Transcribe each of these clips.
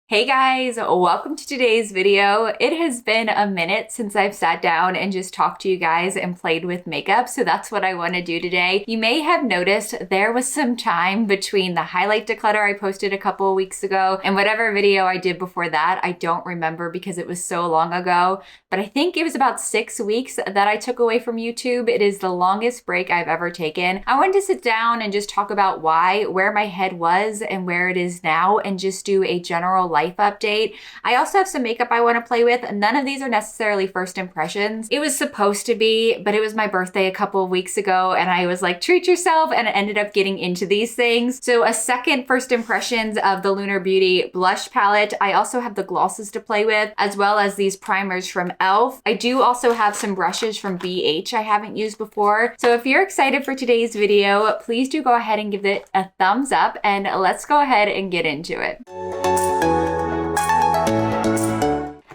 Hey guys, welcome to today's video. It has been a minute since I've sat down and just talked to you guys and played with makeup, so that's what I want to do today. You may have noticed there was some time between the highlight declutter I posted a couple of weeks ago and whatever video I did before that. I don't remember because it was so long ago, but I think it was about 6 weeks that I took away from YouTube. It is the longest break I've ever taken. I wanted to sit down and just talk about why, where my head was and where it is now, and just do a general life update. I also have some makeup I want to play with. None of these are necessarily first impressions. It was supposed to be, but it was my birthday a couple of weeks ago and I was like, treat yourself, and I ended up getting into these things. So a second first impressions of the Lunar Beauty blush palette. I also have the glosses to play with, as well as these primers from e.l.f. I do also have some brushes from ABH I haven't used before. So if you're excited for today's video, please do go ahead and give it a thumbs up, and let's go ahead and get into it.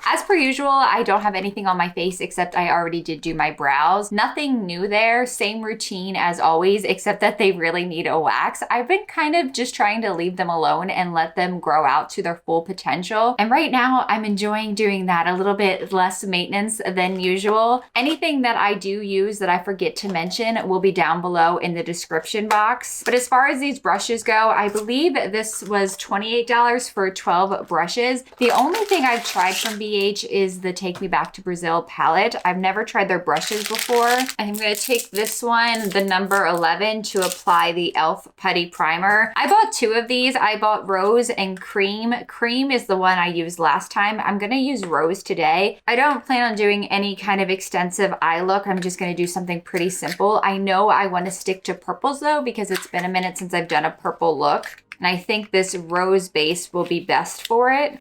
As per usual, I don't have anything on my face except I already did do my brows. Nothing new there, same routine as always, except that they really need a wax. I've been kind of just trying to leave them alone and let them grow out to their full potential. And right now I'm enjoying doing that, a little bit less maintenance than usual. Anything that I do use that I forget to mention will be down below in the description box. But as far as these brushes go, I believe this was $28 for 12 brushes. The only thing I've tried from ABH is the Take Me Back to Brazil palette. I've never tried their brushes before. I'm going to take this one, the number 11, to apply the e.l.f. Putty Primer. I bought two of these. I bought Rose and Cream. Cream is the one I used last time. I'm going to use Rose today. I don't plan on doing any kind of extensive eye look. I'm just going to do something pretty simple. I know I want to stick to purples though, because it's been a minute since I've done a purple look. And I think this rose base will be best for it.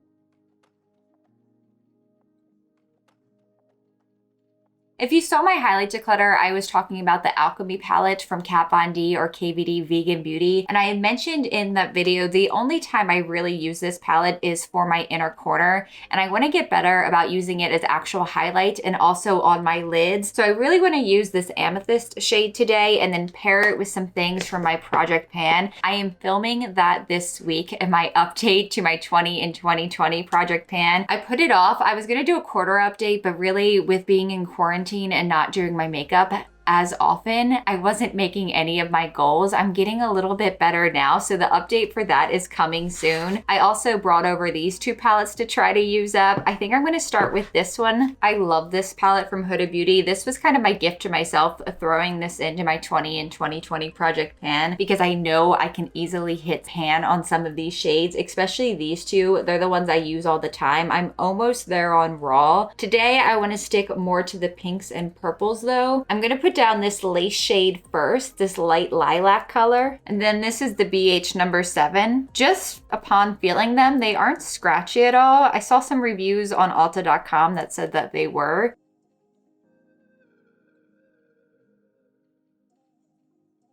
If you saw my highlight declutter, I was talking about the Alchemy palette from Kat Von D or KVD Vegan Beauty. And I had mentioned in that video, the only time I really use this palette is for my inner corner. And I want to get better about using it as actual highlight and also on my lids. So I really want to use this amethyst shade today and then pair it with some things from my project pan. I am filming that this week in my update to my 20 in 2020 project pan. I put it off. I was going to do a quarter update, but really with being in quarantine and not doing my makeup as often, I wasn't making any of my goals. I'm getting a little bit better now, so the update for that is coming soon. I also brought over these two palettes to try to use up. I think I'm going to start with this one. I love this palette from Hooda Beauty. This was kind of my gift to myself, throwing this into my 20 in 2020 project pan, because I know I can easily hit pan on some of these shades, especially these two. They're the ones I use all the time. I'm almost there on raw. Today, I want to stick more to the pinks and purples though. I'm going to put down this lace shade first, this light lilac color, and then this is the BH number 7. Just upon feeling them, they aren't scratchy at all. I saw some reviews on Ulta.com that said that they were.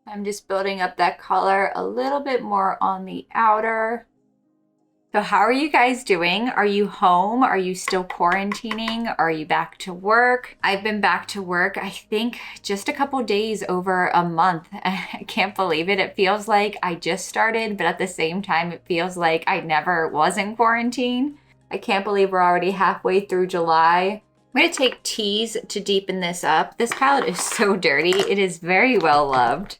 I'm just building up that color a little bit more on the outer. So how are you guys doing? Are you home? Are you still quarantining? Are you back to work? I've been back to work, I think just a couple days over a month. I can't believe it. It feels like I just started, but at the same time, it feels like I never was in quarantine. I can't believe we're already halfway through July. I'm going to take Tease to deepen this up. This palette is so dirty. It is very well loved.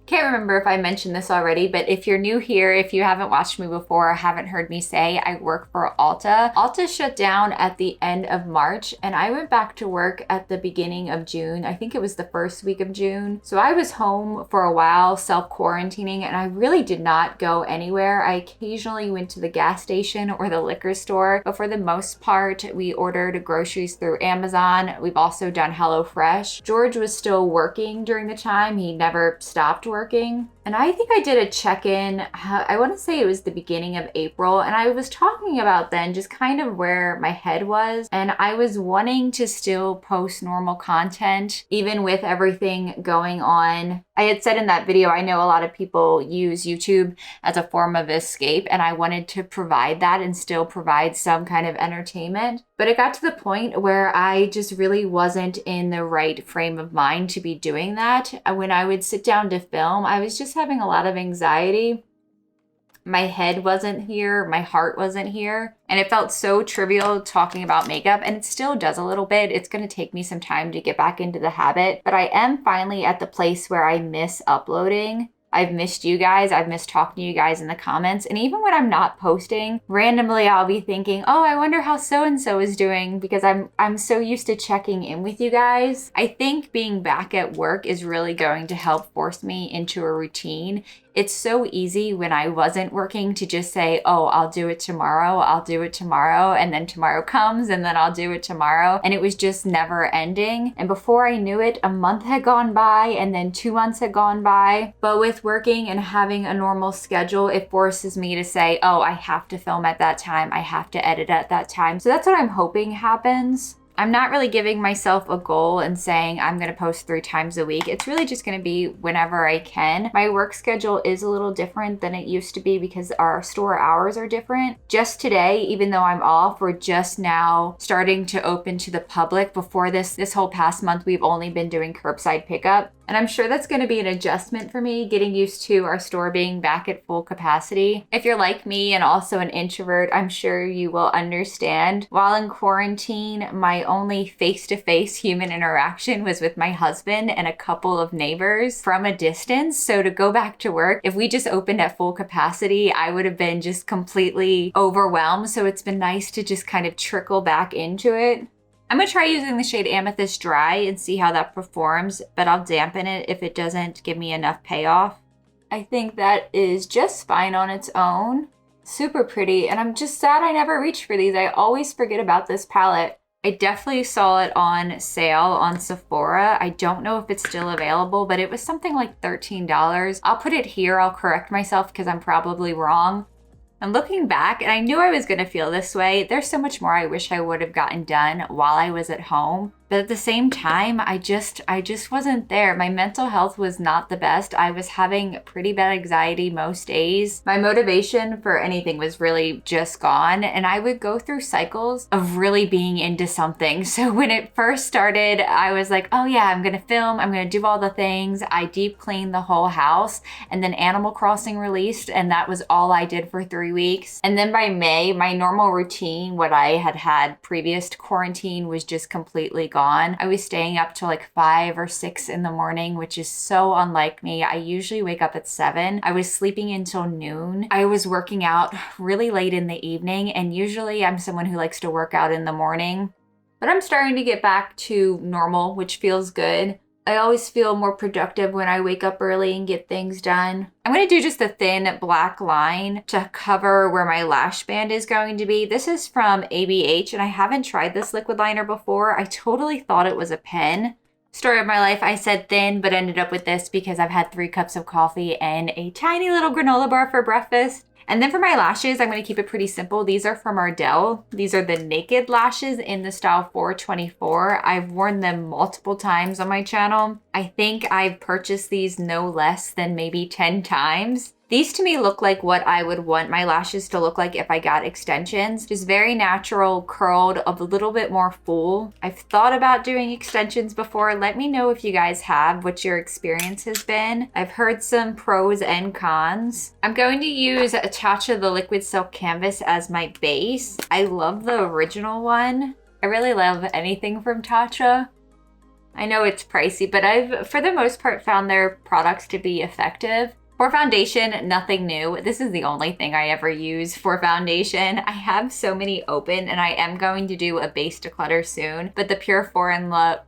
Can't remember if I mentioned this already, but if you're new here, if you haven't watched me before or haven't heard me say, I work for Ulta. Ulta shut down at the end of March and I went back to work at the beginning of June. I think it was the first week of June. So I was home for a while self-quarantining and I really did not go anywhere. I occasionally went to the gas station or the liquor store, but for the most part, we ordered groceries through Amazon. We've also done HelloFresh. George was still working during the time. He never stopped working. And I think I did a check-in, I want to say it was the beginning of April, and I was talking about then just kind of where my head was, and I was wanting to still post normal content even with everything going on. I had said in that video, I know a lot of people use YouTube as a form of escape, and I wanted to provide that and still provide some kind of entertainment. But it got to the point where I just really wasn't in the right frame of mind to be doing that. When I would sit down to film, I was just having a lot of anxiety. My head wasn't here, my heart wasn't here. And it felt so trivial talking about makeup, and it still does a little bit. It's gonna take me some time to get back into the habit, but I am finally at the place where I miss uploading. I've missed you guys. I've missed talking to you guys in the comments. And even when I'm not posting, randomly I'll be thinking, oh, I wonder how so-and-so is doing, because I'm so used to checking in with you guys. I think being back at work is really going to help force me into a routine. It's so easy when I wasn't working to just say, oh, I'll do it tomorrow, I'll do it tomorrow, and then tomorrow comes, and then I'll do it tomorrow. And it was just never ending. And before I knew it, a month had gone by, and then 2 months had gone by. But with working and having a normal schedule, it forces me to say, oh, I have to film at that time, I have to edit at that time. So that's what I'm hoping happens. I'm not really giving myself a goal and saying I'm going to post 3 times a week. It's really just going to be whenever I can. My work schedule is a little different than it used to be because our store hours are different. Just today, even though I'm off, we're just now starting to open to the public. Before this whole past month, we've only been doing curbside pickup. And I'm sure that's going to be an adjustment for me, getting used to our store being back at full capacity. If you're like me and also an introvert, I'm sure you will understand. While in quarantine, my only face-to-face human interaction was with my husband and a couple of neighbors from a distance. So to go back to work, if we just opened at full capacity, I would have been just completely overwhelmed. So it's been nice to just kind of trickle back into it. I'm gonna try using the shade Amethyst Dry and see how that performs, but I'll dampen it if it doesn't give me enough payoff. I think that is just fine on its own. Super pretty, and I'm just sad I never reached for these. I always forget about this palette. I definitely saw it on sale on Sephora. I don't know if it's still available, but it was something like $13. I'll put it here. I'll correct myself because I'm probably wrong. And looking back, and I knew I was gonna feel this way, there's so much more I wish I would have gotten done while I was at home. But at the same time, I just wasn't there. My mental health was not the best. I was having pretty bad anxiety most days. My motivation for anything was really just gone. And I would go through cycles of really being into something. So when it first started, I was like, oh yeah, I'm gonna film, I'm gonna do all the things. I deep cleaned the whole house. And then Animal Crossing released, and that was all I did for 3 weeks. And then by May, my normal routine, what I had previous to quarantine, was just completely gone. I was staying up till like 5 or 6 in the morning, which is so unlike me. I usually wake up at 7. I was sleeping until noon. I was working out really late in the evening, and usually I'm someone who likes to work out in the morning. But I'm starting to get back to normal, which feels good. I always feel more productive when I wake up early and get things done. I'm going to do just a thin black line to cover where my lash band is going to be. This is from ABH, and I haven't tried this liquid liner before. I totally thought it was a pen. Story of my life, I said thin, but ended up with this because I've had 3 cups of coffee and a tiny little granola bar for breakfast. And then for my lashes, I'm going to keep it pretty simple. These are from Ardell. These are the naked lashes in the style 424. I've worn them multiple times on my channel. I think I've purchased these no less than maybe 10 times. These to me look like what I would want my lashes to look like if I got extensions. Just very natural, curled, a little bit more full. I've thought about doing extensions before. Let me know if you guys have, what your experience has been. I've heard some pros and cons. I'm going to use a Tatcha the Liquid Silk Canvas as my base. I love the original one. I really love anything from Tatcha. I know it's pricey, but I've, for the most part, found their products to be effective. For foundation, nothing new. This is the only thing I ever use for foundation. I have so many open, and I am going to do a base declutter soon, but the Pure 4-in-1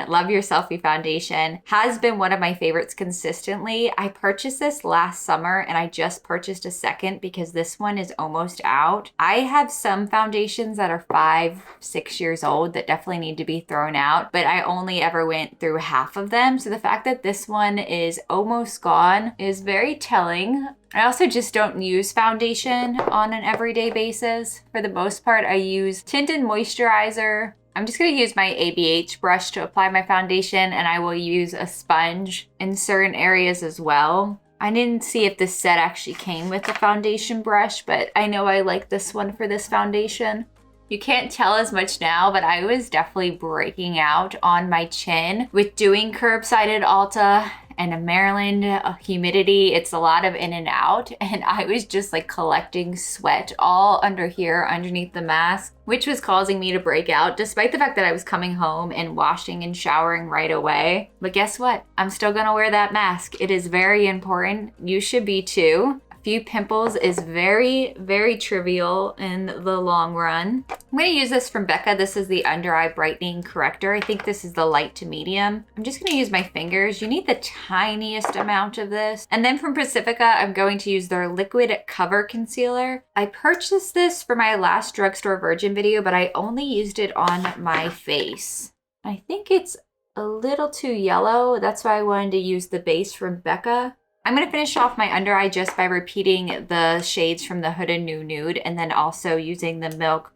Love Your Selfie Foundation has been one of my favorites consistently. I purchased this last summer, and I just purchased a second because this one is almost out. I have some foundations that are 5-6 years old that definitely need to be thrown out, but I only ever went through half of them. So the fact that this one is almost gone is very telling. I also just don't use foundation on an everyday basis. For the most part, I use tint and moisturizer. I'm just going to use my ABH brush to apply my foundation, and I will use a sponge in certain areas as well. I didn't see if this set actually came with a foundation brush, but I know I like this one for this foundation. You can't tell as much now, but I was definitely breaking out on my chin with doing curbside at Ulta and Maryland humidity, it's a lot of in and out, and I was just like collecting sweat all under here underneath the mask, which was causing me to break out despite the fact that I was coming home and washing and showering right away. But guess what? I'm still gonna wear that mask. It is very important. You should be too. Few pimples is very, very trivial in the long run. I'm gonna use this from Becca. This is the Under Eye Brightening Corrector. I think this is the light to medium. I'm just gonna use my fingers. You need the tiniest amount of this. And then from Pacifica, I'm going to use their Liquid Cover Concealer. I purchased this for my last Drugstore Virgin video, but I only used it on my face. I think it's a little too yellow. That's why I wanted to use the base from Becca. I'm gonna finish off my under eye just by repeating the shades from the Huda Nude and then also using the Milk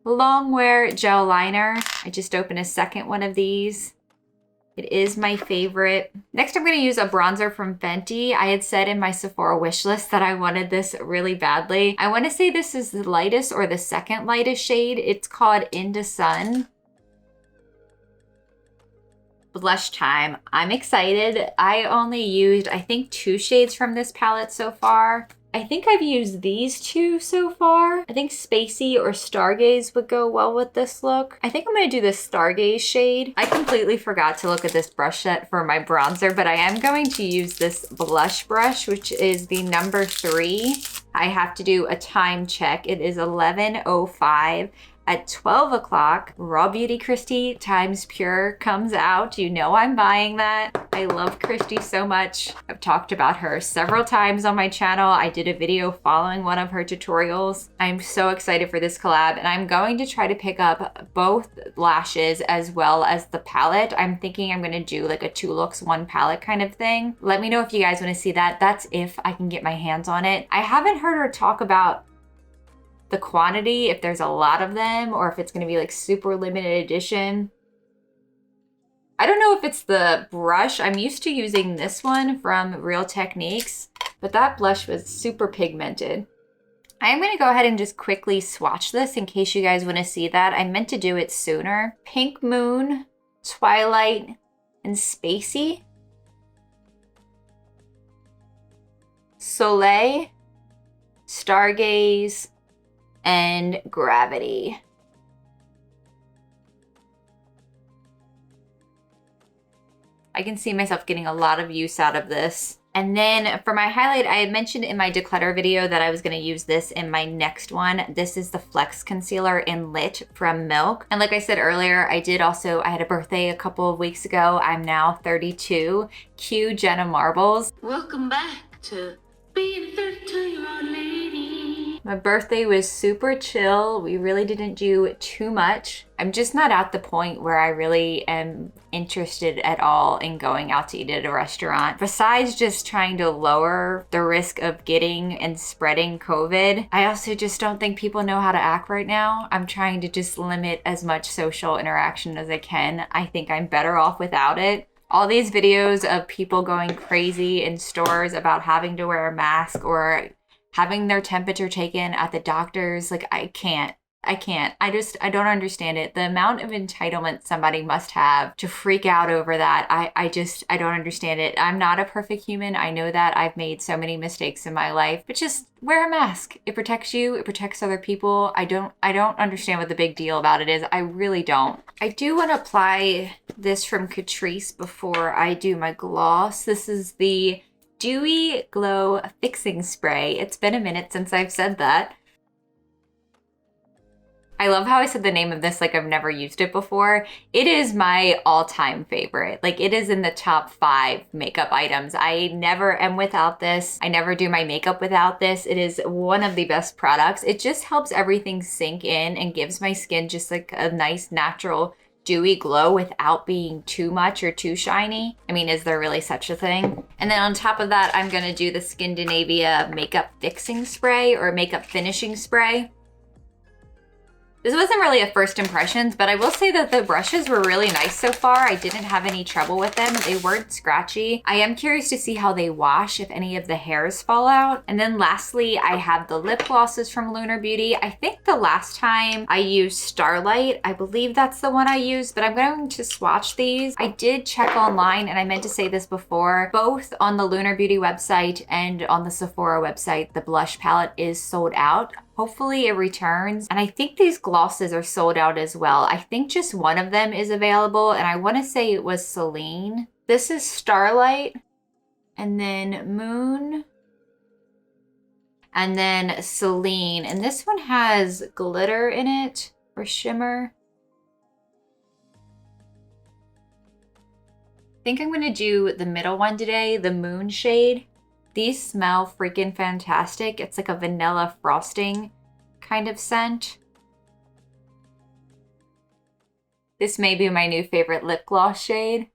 Longwear Gel Liner. I just opened a second one of these. It is my favorite. Next, I'm gonna use a bronzer from Fenty. I had said in my Sephora wish list that I wanted this really badly. I wanna say this is the lightest or the second lightest shade. It's called Into Sun. Blush time. I'm excited. I only used, I think, 2 shades from this palette so far. I think I've used these 2 so far. I think Spacey or Stargaze would go well with this look. I think I'm gonna do the Stargaze shade. I completely forgot to look at this brush set for my bronzer, but I am going to use this blush brush, which is the number 3. I have to do a time check. It is 11:05. At 12 o'clock, Raw Beauty Christy Times Pure comes out. You know I'm buying that. I love Christy so much. I've talked about her several times on my channel. I did a video following one of her tutorials. I'm so excited for this collab, and I'm going to try to pick up both lashes as well as the palette. I'm thinking I'm gonna do like a 2 looks 1 palette kind of thing. Let me know if you guys wanna see that. That's if I can get my hands on it. I haven't heard her talk about the quantity, if there's a lot of them or if it's going to be like super limited edition. I don't know if it's the brush. I'm used to using this one from Real Techniques, but that blush was super pigmented. I'm going to go ahead and just quickly swatch this in case you guys want to see that. I meant to do it sooner. Pink Moon, Twilight, and Spacey. Soleil, Stargaze, and Gravity. I can see myself getting a lot of use out of this. And then for my highlight, I had mentioned in my declutter video that I was gonna use this in my next one. This is the Flex Concealer in Lit from Milk. And like I said earlier, I had a birthday a couple of weeks ago. I'm now 32. Cue Jenna Marbles. Welcome back to being a 32-year-old lady. My birthday was super chill. We really didn't do too much. I'm just not at the point where I really am interested at all in going out to eat at a restaurant. Besides just trying to lower the risk of getting and spreading COVID, I also just don't think people know how to act right now. I'm trying to just limit as much social interaction as I can. I think I'm better off without it. All these videos of people going crazy in stores about having to wear a mask or having their temperature taken at the doctor's, like I can't. I don't understand it. The amount of entitlement somebody must have to freak out over that. I don't understand it. I'm not a perfect human. I know that. I've made so many mistakes in my life, but just wear a mask. It protects you. It protects other people. I don't understand what the big deal about it is. I really don't. I do want to apply this from Catrice before I do my gloss. This is the Dewy Glow Fixing Spray. It's been a minute since I've said that. I love how I said the name of this like I've never used it before. It is my all-time favorite. Like it is in the top 5 makeup items. I never am without this. I never do my makeup without this. It is one of the best products. It just helps everything sink in and gives my skin just like a nice natural dewy glow without being too much or too shiny. I mean, is there really such a thing? And then on top of that, I'm gonna do the Skindinavia Makeup Fixing Spray or Makeup Finishing Spray. This wasn't really a first impressions, but I will say that the brushes were really nice so far. I didn't have any trouble with them. They weren't scratchy. I am curious to see how they wash, if any of the hairs fall out. And then lastly, I have the lip glosses from Lunar Beauty. I think the last time I used Starlight, I believe that's the one I used, but I'm going to swatch these. I did check online, and I meant to say this before, both on the Lunar Beauty website and on the Sephora website, the blush palette is sold out. Hopefully it returns. And I think these glosses are sold out as well. I think just one of them is available, and I want to say it was Celine. This is Starlight, and then Moon, and then Celine. And this one has glitter in it, or shimmer. I think I'm gonna do the middle one today, the Moon shade. These smell freaking fantastic. It's like a vanilla frosting kind of scent. This may be my new favorite lip gloss shade.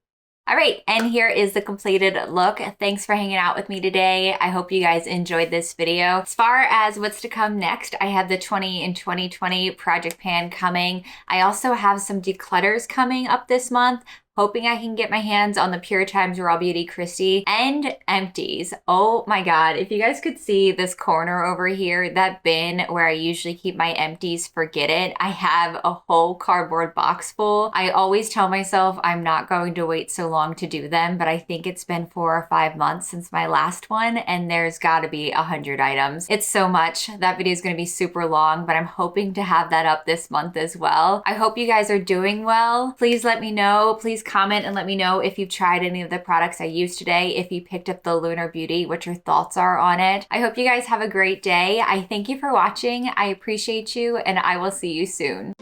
All right, and here is the completed look. Thanks for hanging out with me today. I hope you guys enjoyed this video. As far as what's to come next, I have the 20 in 2020 project pan coming. I also have some declutters coming up this month. Hoping I can get my hands on the Pure Times Raw Beauty Christie and empties. Oh my God, if you guys could see this corner over here, that bin where I usually keep my empties, forget it. I have a whole cardboard box full. I always tell myself I'm not going to wait so long to do them, but I think it's been 4 or 5 months since my last one, and there's gotta be 100 items. It's so much. That video is gonna be super long, but I'm hoping to have that up this month as well. I hope you guys are doing well. Please let me know. Please comment and let me know if you've tried any of the products I used today, if you picked up the Lunar Beauty, what your thoughts are on it. I hope you guys have a great day. I thank you for watching. I appreciate you, and I will see you soon.